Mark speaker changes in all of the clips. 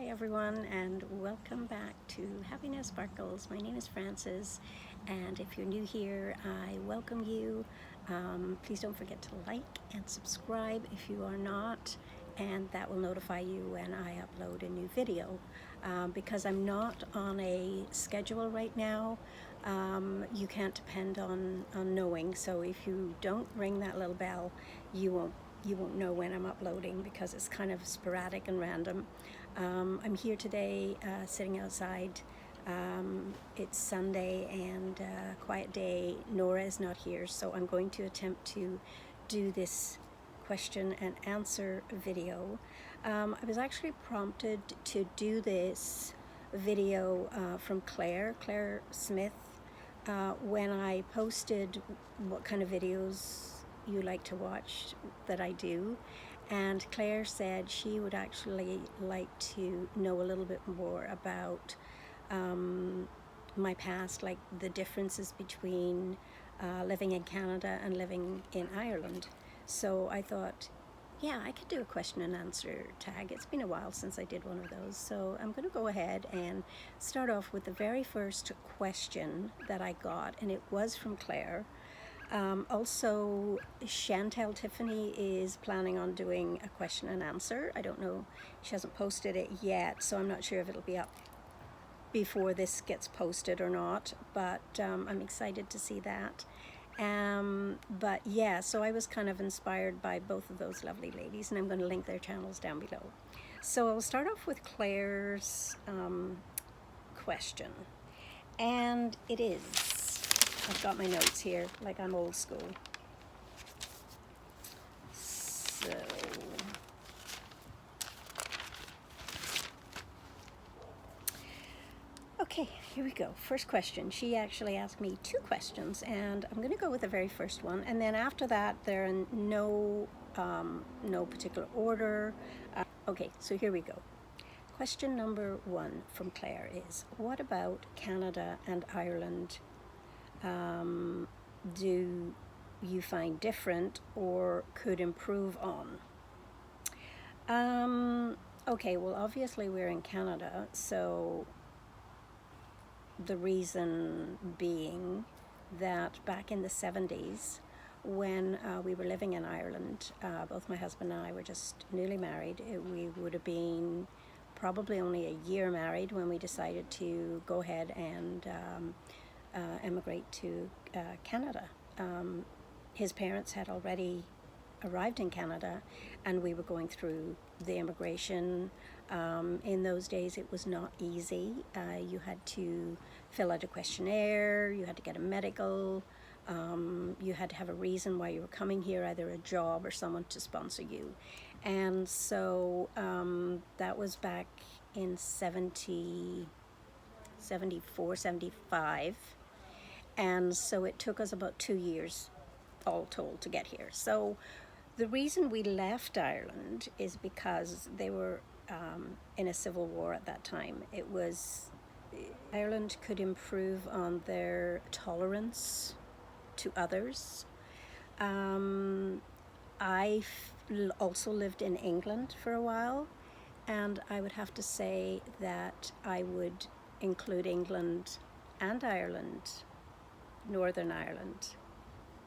Speaker 1: Hi everyone, and welcome back to HappinessSparkles. My name is Frances, and if you're new here, I welcome you. Please don't forget to like and subscribe if you are not, and that will notify you when I upload a new video. Because I'm not on a schedule right now, you can't depend on knowing. So if you don't ring that little bell, you won't know when I'm uploading, because it's kind of sporadic and random. I'm here today sitting outside. It's Sunday and quiet day. Nora is not here, so I'm going to attempt to do this question and answer video. I was actually prompted to do this video from Clare Smith, when I posted what kind of videos you like to watch that I do, and Claire said she would actually like to know a little bit more about my past, like the differences between living in Canada and living in Ireland. So I thought, yeah, I could do a question and answer tag. It's been a while since I did one of those, so I'm going to go ahead and start off with the very first question that I got, and it was from Claire. Also, Chantel Tiffany is planning on doing a question and answer. I don't know, she hasn't posted it yet, so I'm not sure if it'll be up before this gets posted or not, but I'm excited to see that. But yeah, so I was kind of inspired by both of those lovely ladies, and I'm going to link their channels down below. So I'll start off with Claire's question, and it is, I've got my notes here, like I'm old school. So, okay, here we go. First question. She actually asked me two questions, and I'm going to go with the very first one, and then after that, they're in no particular order. Okay, so here we go. Question number one from Claire is, what about Canada and Ireland do you find different or could improve on? Okay, well, obviously we're in Canada, so the reason being that back in the 70s, when we were living in Ireland, both my husband and I were just newly married. We would have been probably only a year married when we decided to go ahead and emigrate to Canada. His parents had already arrived in Canada, and we were going through the immigration. In those days, it was not easy. You had to fill out a questionnaire, you had to get a medical, you had to have a reason why you were coming here, either a job or someone to sponsor you. And so that was back in 74, 75. And so it took us about 2 years all told to get here. So the reason we left Ireland is because they were in a civil war at that time. It was, Ireland could improve on their tolerance to others. I also lived in England for a while, and I would have to say that I would include England and Ireland, Northern Ireland,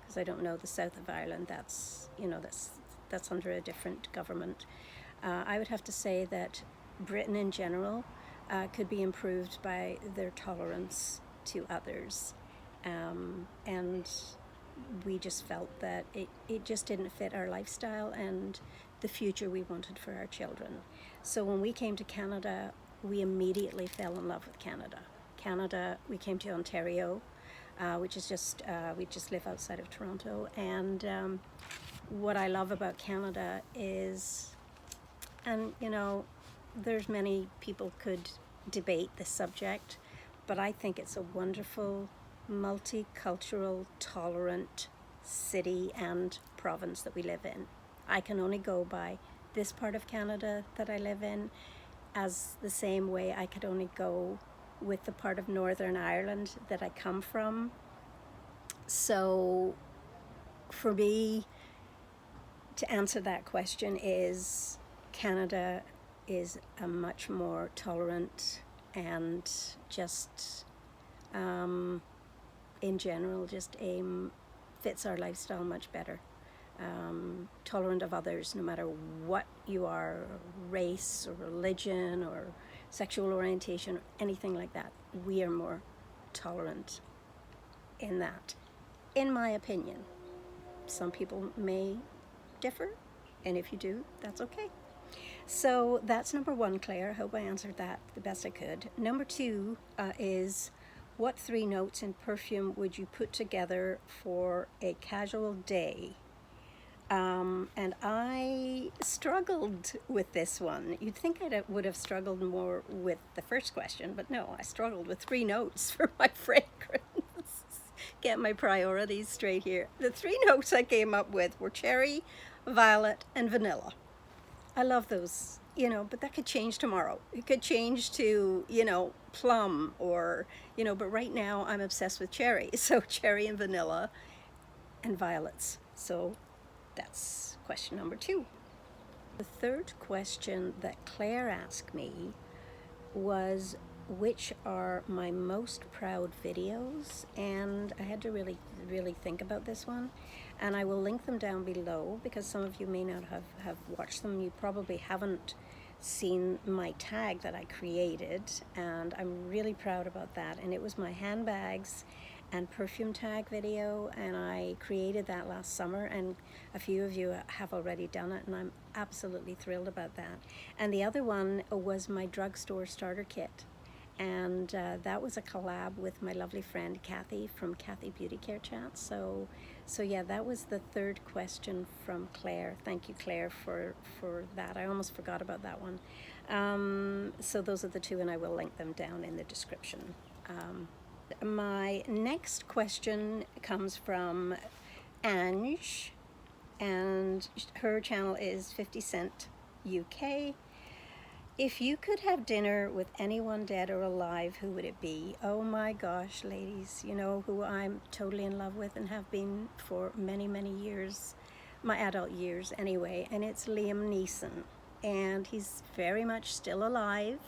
Speaker 1: because I don't know the south of Ireland. That's, you know, that's under a different government. I would have to say that Britain in general could be improved by their tolerance to others, and we just felt that it just didn't fit our lifestyle and the future we wanted for our children. So when we came to Canada, we immediately fell in love with Canada. We came to Ontario, which is just, we just live outside of Toronto. And what I love about Canada is, and you know, there's many people could debate this subject, but I think it's a wonderful, multicultural, tolerant city and province that we live in. I can only go by this part of Canada that I live in, as the same way I could only go with the part of Northern Ireland that I come from. So for me, to answer that question is, Canada is a much more tolerant and just in general just fits our lifestyle much better. Tolerant of others, no matter what you are, race or religion or sexual orientation or anything like that. We are more tolerant in that, in my opinion. Some people may differ, and if you do, that's okay. So that's number one, Claire. I hope I answered that the best I could. Number two is, what 3 notes in perfume would you put together for a casual day? And I struggled with this one. You'd think I would have struggled more with the first question, but no, I struggled with 3 notes for my fragrance. Get my priorities straight here. The 3 notes I came up with were cherry, violet, and vanilla. I love those, but that could change tomorrow. It could change to, plum or, but right now I'm obsessed with cherry. So cherry and vanilla and violets. So that's question number 2. The third question that Claire asked me was, which are my most proud videos? And I had to really think about this one, and I will link them down below because some of you may not have watched them. You probably haven't seen my tag that I created, and I'm really proud about that. And it was my handbags and perfume tag video, and I created that last summer, and a few of you have already done it, and I'm absolutely thrilled about that. And the other one was my drugstore starter kit, and that was a collab with my lovely friend Kathy from Kathy Beauty Care Chat. So yeah, that was the third question from Claire. Thank you, Claire, for that. I almost forgot about that one. So those are the 2, and I will link them down in the description. My next question comes from Ange, and her channel is 50 Cent UK. If you could have dinner with anyone dead or alive, who would it be? Oh my gosh, ladies, you know who I'm totally in love with and have been for many, many years, my adult years anyway, and it's Liam Neeson. And he's very much still alive,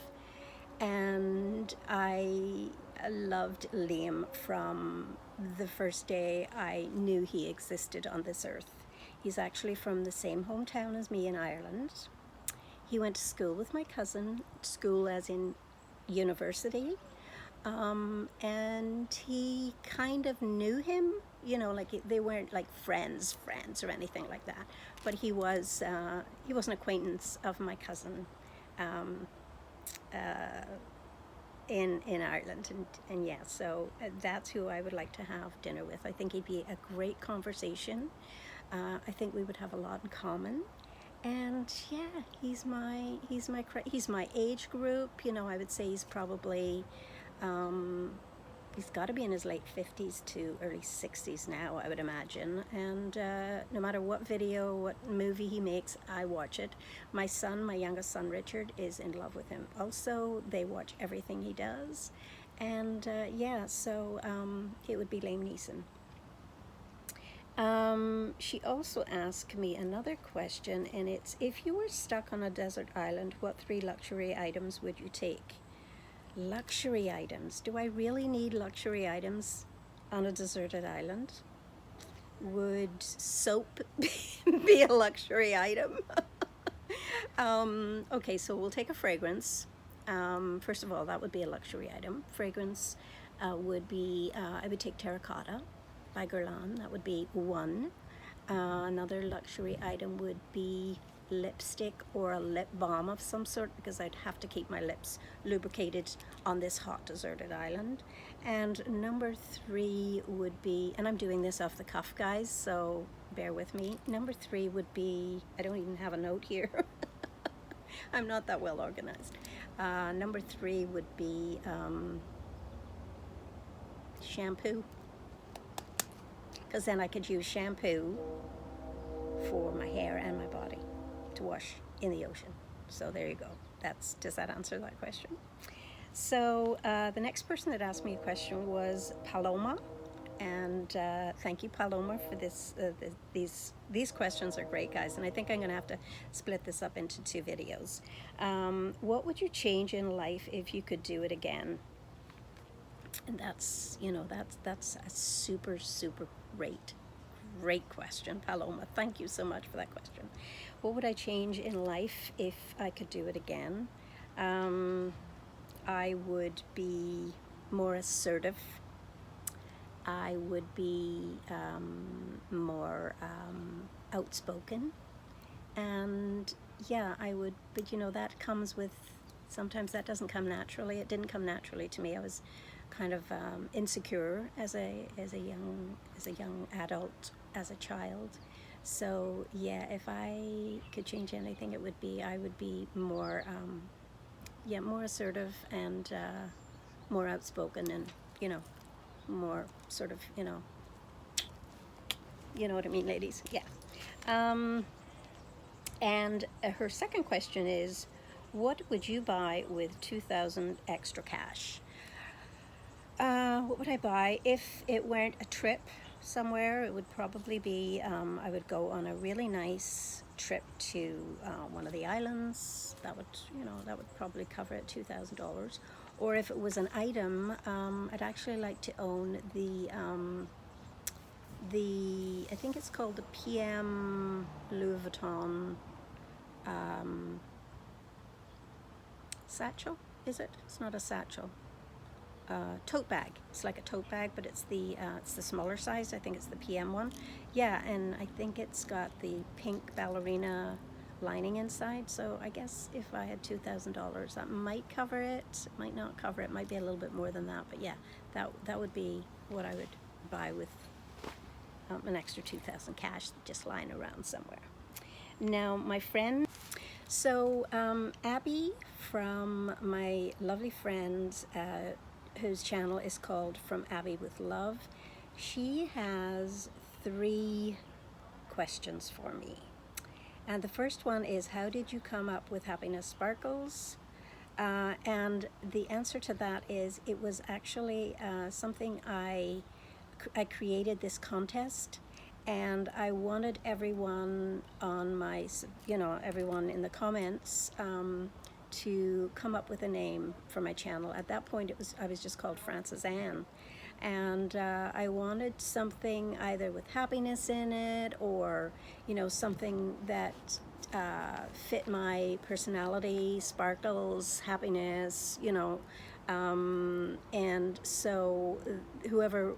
Speaker 1: and I loved Liam from the first day I knew he existed on this earth. He's actually from the same hometown as me in Ireland. He went to school with my cousin, school as in university, and he kind of knew him, like they weren't like friends or anything like that, but he was an acquaintance of my cousin in Ireland, and yeah, so that's who I would like to have dinner with. I think he'd be a great conversation. I think we would have a lot in common. And yeah, he's my age group. I would say he's probably he's got to be in his late 50s to early 60s now, I would imagine. And no matter what video, what movie he makes, I watch it. My youngest son Richard, is in love with him also. They watch everything he does. And yeah, so it would be Liam Neeson. She also asked me another question, and it's, if you were stuck on a desert island, what 3 luxury items would you take? Luxury items. Do I really need luxury items on a deserted island? Would soap be a luxury item? Okay, so we'll take a fragrance. First of all, that would be a luxury item. Fragrance would be, I would take Terracotta by Guerlain. That would be one. Another luxury item would be lipstick or a lip balm of some sort, because I'd have to keep my lips lubricated on this hot deserted island. And number 3 would be, and I'm doing this off the cuff, guys, so bear with me. Number 3 would be, I don't even have a note here. I'm not that well organized. Number 3 would be shampoo, because then I could use shampoo for my hair and my body to wash in the ocean. So there you go. Does that answer that question? So the next person that asked me a question was Paloma, And thank you, Paloma, for this. These questions are great, guys, and I think I'm going to have to split this up into 2 videos. What would you change in life if you could do it again? And that's, you know, that's a super great question, Paloma. Thank you so much for that question. What would I change in life if I could do it again? I would be more assertive. I would be more outspoken. And yeah, I would, but you know, that comes with, sometimes that doesn't come naturally. It didn't come naturally to me. I was kind of insecure as a young adult, as a child. So yeah, if I could change anything, it would be, I would be more more assertive and more outspoken, and you know, more sort of, you know what I mean, ladies. Yeah. And her second question is, what would you buy with 2,000 extra cash? What would I buy if it weren't a trip somewhere? It would probably be, I would go on a really nice trip to one of the islands. That would, you know, that would probably cover it, $2,000. Or if it was an item, I'd actually like to own I think it's called the PM Louis Vuitton satchel, is it? It's not a satchel. Tote bag. It's like a tote bag, but it's the smaller size. I think it's the PM one. Yeah, and I think it's got the pink ballerina lining inside. So I guess if I had $2,000, that might cover it. Might not cover it. Might be a little bit more than that. But yeah, that would be what I would buy with an extra 2,000 cash just lying around somewhere. Now, my friend. So Abby, from my lovely friends, whose channel is called From Abby with Love, she has 3 questions for me. And the first one is, how did you come up with HappinessSparkles? And the answer to that is, it was actually something I created this contest, and I wanted everyone on my, everyone in the comments to come up with a name for my channel. At that point, I was just called Frances Ann, and I wanted something either with happiness in it, or something that fit my personality, sparkles, happiness, and so whoever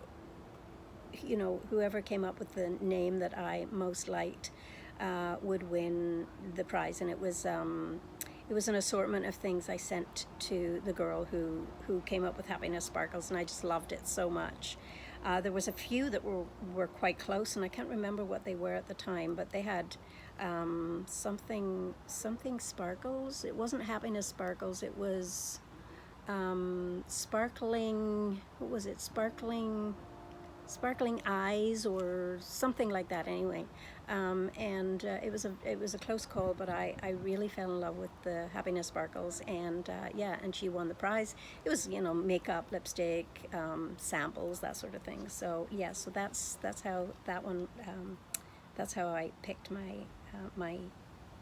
Speaker 1: came up with the name that I most liked would win the prize. And it was an assortment of things I sent to the girl who came up with HappinessSparkles, and I just loved it so much. There was a few that were quite close, and I can't remember what they were at the time, but they had something sparkles. It wasn't HappinessSparkles, it was sparkling, what was it, sparkling eyes or something like that, anyway. And it was a close call, but I really fell in love with the HappinessSparkles, and yeah, and she won the prize. It was makeup, lipstick, samples, that sort of thing. So yeah, so that's how that one, that's how I picked my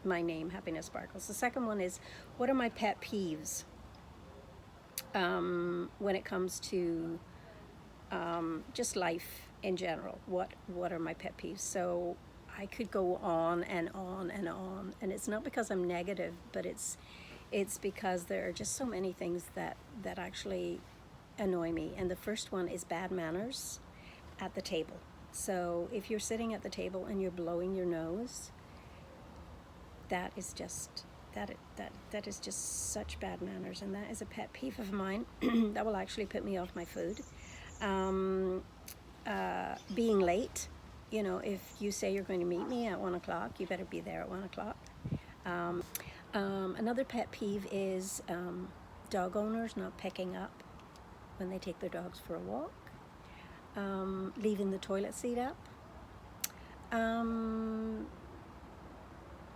Speaker 1: name, HappinessSparkles. The second one is, what are my pet peeves when it comes to just life in general? What are my pet peeves? So I could go on and on and on, and it's not because I'm negative, but it's because there are just so many things that actually annoy me. And the first one is bad manners at the table. So if you're sitting at the table and you're blowing your nose, that is just that is just such bad manners, and that is a pet peeve of mine. That will actually put me off my food. Being late, if you say you're going to meet me at 1 o'clock, you better be there at 1 o'clock. Another pet peeve is dog owners not picking up when they take their dogs for a walk, leaving the toilet seat up.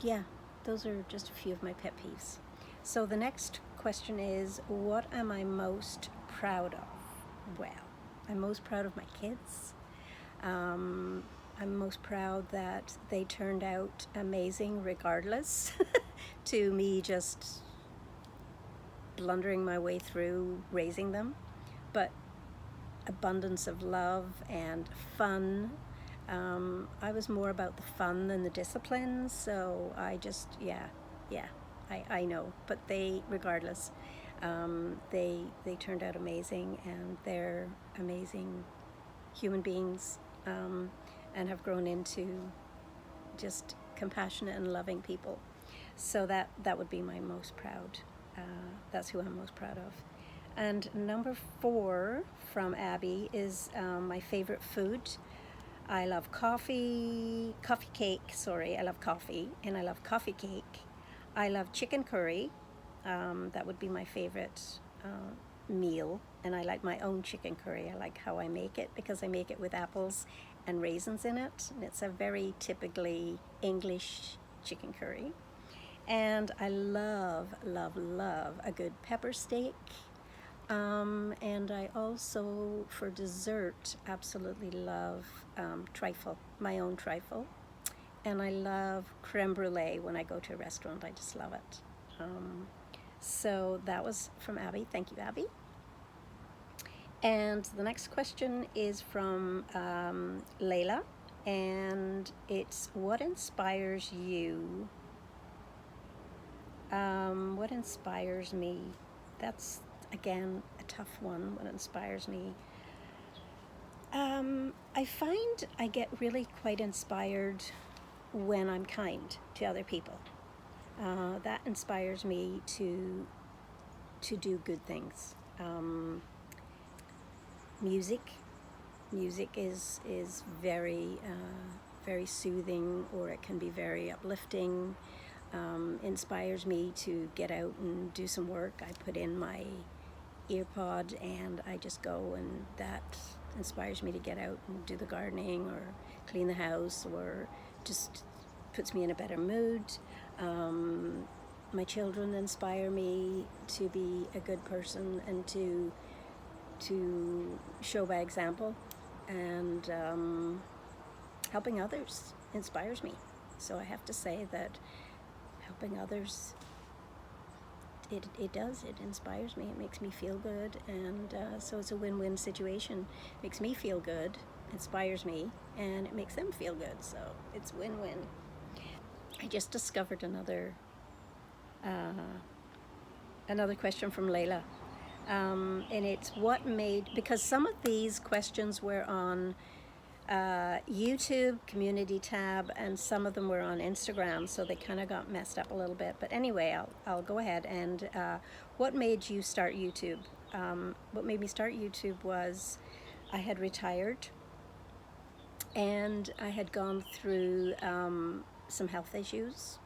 Speaker 1: Yeah, those are just a few of my pet peeves. So the next question is, what am I most proud of? Well, I'm most proud of my kids. I'm most proud that they turned out amazing regardless to me just blundering my way through raising them. But abundance of love and fun. I was more about the fun than the discipline, so I just, yeah, I know. But regardless, they turned out amazing, and they're amazing human beings, and have grown into just compassionate and loving people. So that would be my most proud. That's who I'm most proud of. And number 4 from Abby is my favorite food. I love coffee cake, sorry. I love coffee, and I love coffee cake. I love chicken curry. That would be my favorite meal. And I like my own chicken curry. I like how I make it because I make it with apples and raisins in it. And it's a very typically English chicken curry. And I love, love, love a good pepper steak. And I also, for dessert, absolutely love trifle, my own trifle. And I love creme brulee when I go to a restaurant. I just love it. So that was from Abby. Thank you, Abby. And the next question is from Layla. And it's, what inspires you? What inspires me? That's, again, a tough one. What inspires me? I find I get really quite inspired when I'm kind to other people. That inspires me to do good things. Music is very very soothing, or it can be very uplifting. Inspires me to get out and do some work. I put in my earpod and I just go, and that inspires me to get out and do the gardening or clean the house, or just puts me in a better mood. My children inspire me to be a good person and to show by example, and helping others inspires me. So I have to say that helping others, it inspires me. It makes me feel good, and so it's a win-win situation. It makes me feel good, inspires me, and it makes them feel good, so it's win-win. I just discovered another question from Layla, and it's what made, because some of these questions were on YouTube community tab, and some of them were on Instagram, so they kind of got messed up a little bit. But anyway, I'll go ahead. And what made you start YouTube? What made me start YouTube was I had retired, and I had gone through some health issues,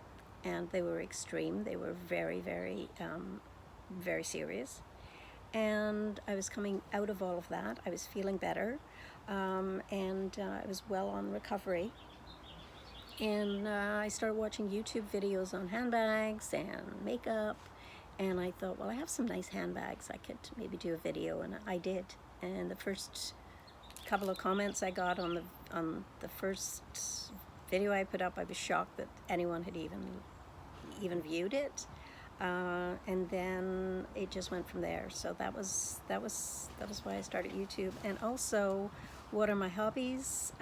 Speaker 1: and they were extreme. They were very, very, very serious. And I was coming out of all of that. I was feeling better. And I was well on recovery, and I started watching YouTube videos on handbags and makeup, and I thought, well, I have some nice handbags, I could maybe do a video, and I did. And the first couple of comments I got on the first video I put up, I was shocked that anyone had even viewed it. And then it just went from there. So that was why I started YouTube. And also, what are my hobbies?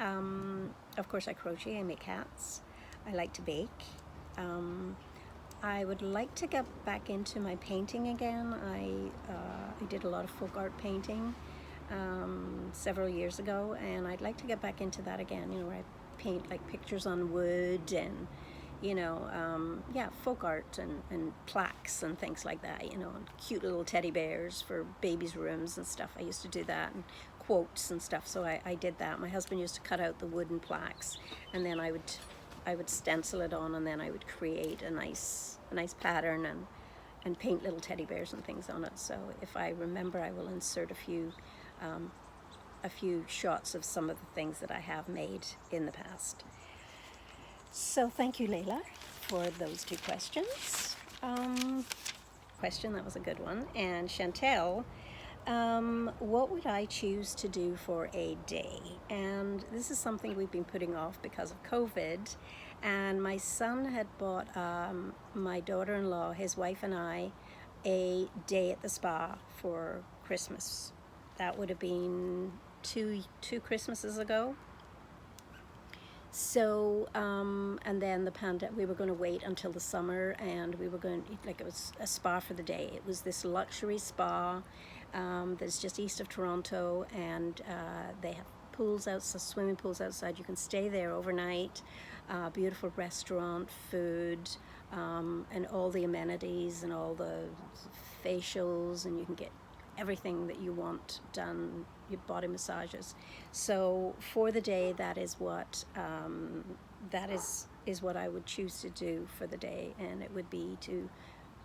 Speaker 1: Of course, I crochet. I make hats. I like to bake. I would like to get back into my painting again. I did a lot of folk art painting several years ago, and I'd like to get back into that again. You know, where I paint like pictures on wood, and folk art and plaques and things like that, and cute little teddy bears for babies' rooms and stuff. I used to do that, and quotes and stuff, so I did that. My husband used to cut out the wooden plaques, and then I would stencil it on, and then I would create a nice pattern and paint little teddy bears and things on it. So if I remember, I will insert a few shots of some of the things that I have made in the past. So thank you, Layla, for those 2 questions. That was a good one. And Chantel, What would I choose to do for a day? And this is something we've been putting off because of COVID. And my son had bought my daughter-in-law, his wife, and I a day at the spa for Christmas. That would have been two Christmases ago. So, and then we were going to wait until the summer, and we were going to, like, it was a spa for the day. It was this luxury spa that's just east of Toronto, and they have pools outside, swimming pools outside. You can stay there overnight, beautiful restaurant, food, and all the amenities and all the facials, and you can get everything that you want done, your body massages. So for the day, that is what what I would choose to do for the day, and it would be to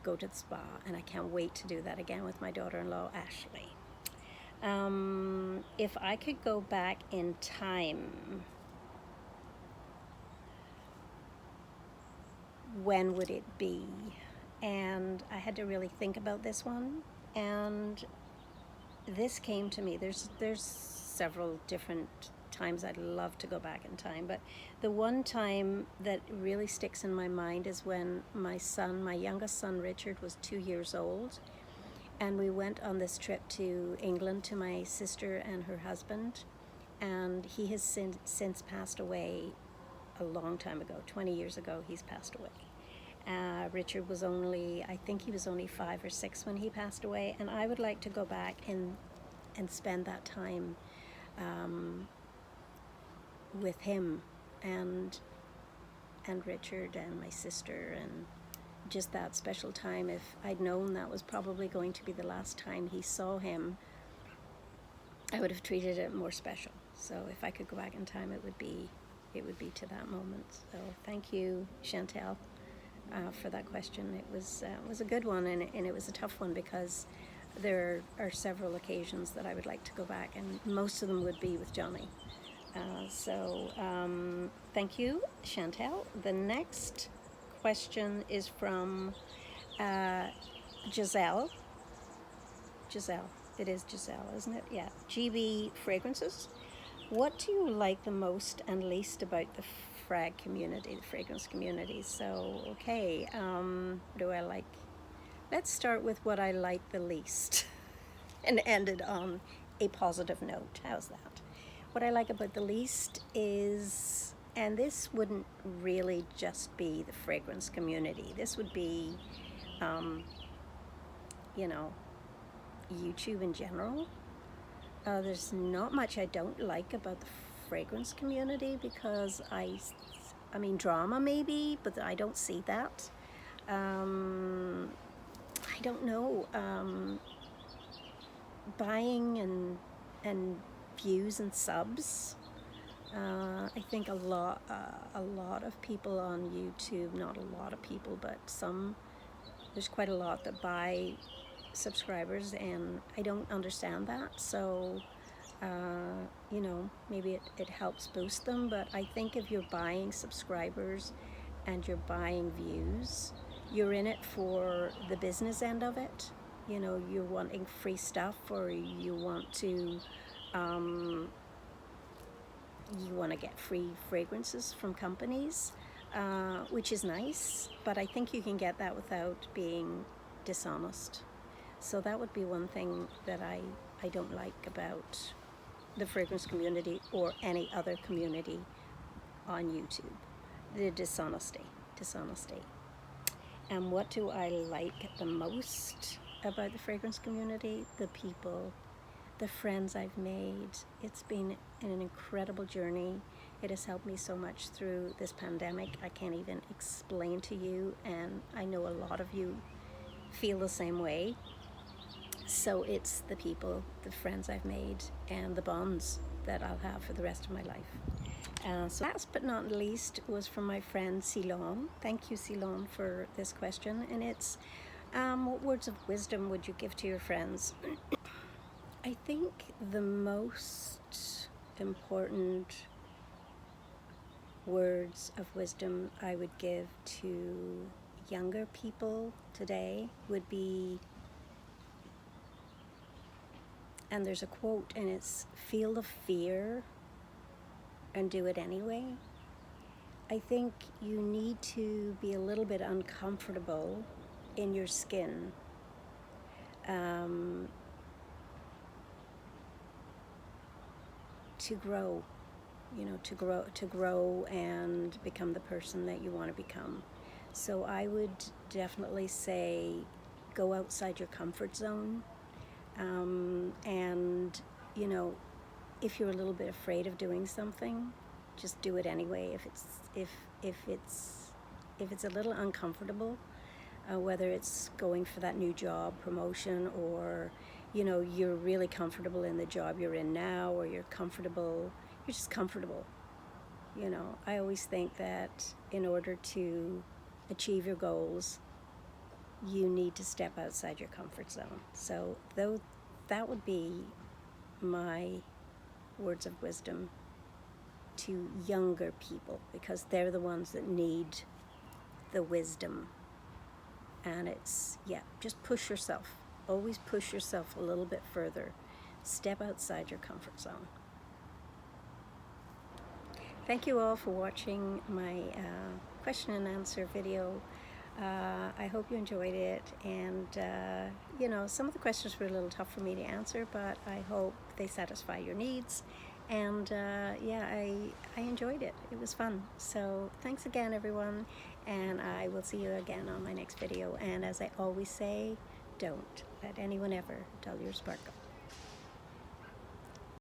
Speaker 1: go to the spa, and I can't wait to do that again with my daughter-in-law Ashley. If I could go back in time, when would it be? And I had to really think about this one, and this came to me. There's several different times I'd love to go back in time, but the one time that really sticks in my mind is when my youngest son Richard was 2 years old, and we went on this trip to England to my sister and her husband, and he has since passed away a long time ago. 20 years ago he's passed away. Richard was I think he was only 5 or 6 when he passed away, and I would like to go back and spend that time with him and Richard and my sister, and just that special time. If I'd known that was probably going to be the last time he saw him, I would have treated it more special. So if I could go back in time, it would be to that moment. So thank you, Chantel, for that question. It was a good one, and it was a tough one, because there are several occasions that I would like to go back, and most of them would be with Johnny. Thank you, Chantel. The next question is from Giselle. It is Giselle, isn't it? Yeah. GB Fragrances. What do you like the most and least about the fragrance community? So, okay, what do I like? Let's start with what I like the least and end it on a positive note. How's that? What I like about the least is, and this wouldn't really just be the fragrance community. This would be, YouTube in general. There's not much I don't like about the fragrance community, because I mean, drama maybe, but I don't see that. I don't know. Buying and views and subs. I think a lot of people on YouTube, not a lot of people, but there's quite a lot that buy subscribers, and I don't understand that. So, maybe it helps boost them, but I think if you're buying subscribers and you're buying views, you're in it for the business end of it. You're wanting free stuff, or you want to get free fragrances from companies, which is nice, but I think you can get that without being dishonest. So that would be one thing that I don't like about the fragrance community or any other community on YouTube. The dishonesty. And what do I like the most about the fragrance community? The people, the friends I've made. It's been an incredible journey. It has helped me so much through this pandemic. I can't even explain to you, and I know a lot of you feel the same way. So it's the people, the friends I've made, and the bonds that I'll have for the rest of my life. So last but not least was from my friend Ceylon. Thank you, Ceylon, for this question. And it's, what words of wisdom would you give to your friends? I think the most important words of wisdom I would give to younger people today would be And there's a quote, and it's, feel the fear and do it anyway. I think you need to be a little bit uncomfortable in your skin to grow, to grow and become the person that you want to become. So I would definitely say go outside your comfort zone, and if you're a little bit afraid of doing something, just do it anyway. If it's a little uncomfortable, whether it's going for that new job promotion, or you're really comfortable in the job you're in now, or you're just comfortable. I always think that in order to achieve your goals, you need to step outside your comfort zone. So that would be my words of wisdom to younger people, because they're the ones that need the wisdom. And it's, just push yourself. Always push yourself a little bit further. Step outside your comfort zone. Thank you all for watching my question and answer video. I hope you enjoyed it, and some of the questions were a little tough for me to answer, but I hope they satisfy your needs. And I enjoyed it. It was fun. So thanks again, everyone, and I will see you again on my next video. And as I always say, don't let anyone ever dull your sparkle.